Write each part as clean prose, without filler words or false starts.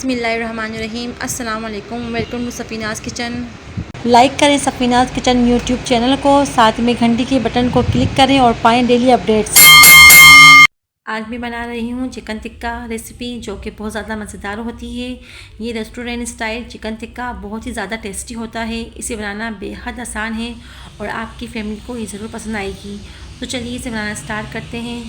बिस्मिल्लाहिर्रहमानिर्रहीम। अस्सलाम वालेकुम। Welcome to Safinaz kitchen. Like करें सफ़ीनाज़ किचन यूट्यूब चैनल को, साथ में घंटी के बटन को क्लिक करें और पाएँ डेली अपडेट्स। आज मैं बना रही हूँ चिकन टिक्का रेसिपी, जो कि बहुत ज़्यादा मज़ेदार होती है। ये रेस्टोरेंट स्टाइल चिकन टिक्का बहुत ही ज़्यादा टेस्टी होता है। इसे बनाना बेहद आसान है और आपकी फैमिली को ये ज़रूर पसंद आएगी। तो चलिए इसे बनाना स्टार्ट करते हैं।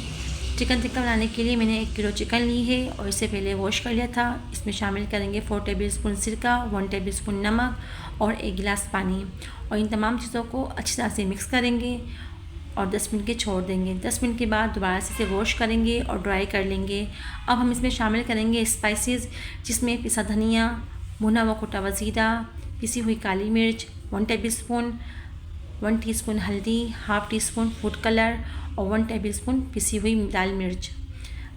चिकन टिक्का बनाने के लिए मैंने 1 किलो चिकन ली है और इसे पहले वॉश कर लिया था। इसमें शामिल करेंगे 4 टेबलस्पून सिरका, 1 टेबलस्पून नमक और 1 गिलास पानी। और इन तमाम चीज़ों को अच्छी तरह से मिक्स करेंगे और 10 मिनट के छोड़ देंगे। 10 मिनट के बाद दोबारा से इसे वॉश करेंगे और ड्राई कर लेंगे। अब हम इसमें शामिल करेंगे स्पाइसेस, जिसमें पिसा धनिया, भुना हुआ कुटा हुआ ज़ीरा, पिसी हुई काली मिर्च, 1 टेबलस्पून, 1 टीस्पून हल्दी, half tea spoon food colour और 1 टेबलस्पून पिसी हुई लाल मिर्च।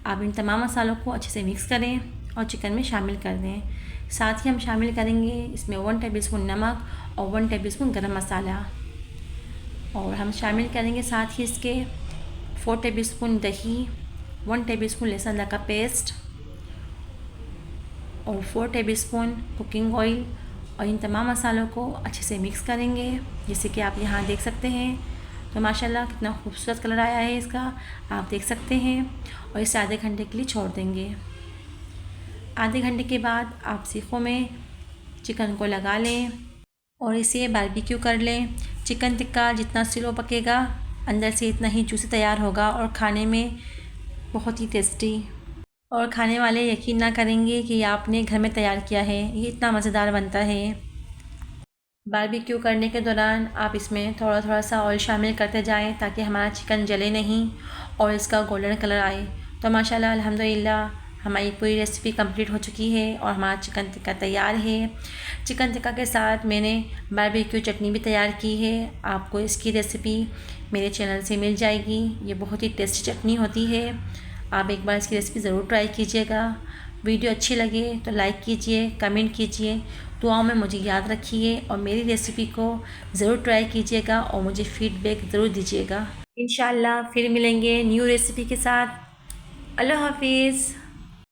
आप इन तमाम मसालों को अच्छे से मिक्स करें और चिकन में शामिल कर दें। साथ ही हम शामिल करेंगे इसमें 1 टेबलस्पून नमक और 1 टेबलस्पून गरम मसाला। और हम शामिल करेंगे साथ ही इसके 4 टेबलस्पून दही, 1 टेबलस्पून लहसुन अदरक का पेस्ट और 4 टेबलस्पून कुकिंग ऑयल। और इन तमाम मसालों को अच्छे से मिक्स करेंगे, जैसे कि आप यहाँ देख सकते हैं। तो माशाल्लाह कितना खूबसूरत कलर आया है इसका, आप देख सकते हैं। और इसे आधे घंटे के लिए छोड़ देंगे। आधे घंटे के बाद आप सीखों में चिकन को लगा लें और इसे बारबेक्यू कर लें। चिकन टिक्का जितना स्लो पकेगा, अंदर से इतना ही जूसी तैयार होगा और खाने में बहुत ही टेस्टी। और खाने वाले यकीन ना करेंगे कि आपने घर में तैयार किया है, ये इतना मज़ेदार बनता है। बारबेक्यू करने के दौरान आप इसमें थोड़ा थोड़ा सा ऑयल शामिल करते जाएं, ताकि हमारा चिकन जले नहीं और इसका गोल्डन कलर आए। तो माशाल्लाह अल्हम्दुलिल्लाह हमारी पूरी रेसिपी कंप्लीट हो चुकी है और हमारा चिकन टिक्का तैयार है। चिकन टिक्का के साथ मैंने बारबेक्यू चटनी भी तैयार की है। आपको इसकी रेसिपी मेरे चैनल से मिल जाएगी। ये बहुत ही टेस्टी चटनी होती है। आप एक बार इसकी रेसिपी ज़रूर ट्राई कीजिएगा। वीडियो अच्छी लगे तो लाइक कीजिए, कमेंट कीजिए, दुआओं में मुझे याद रखिए और मेरी रेसिपी को ज़रूर ट्राई कीजिएगा और मुझे फ़ीडबैक ज़रूर दीजिएगा। इंशाल्लाह फिर मिलेंगे न्यू रेसिपी के साथ। अल्लाह हाफिज़।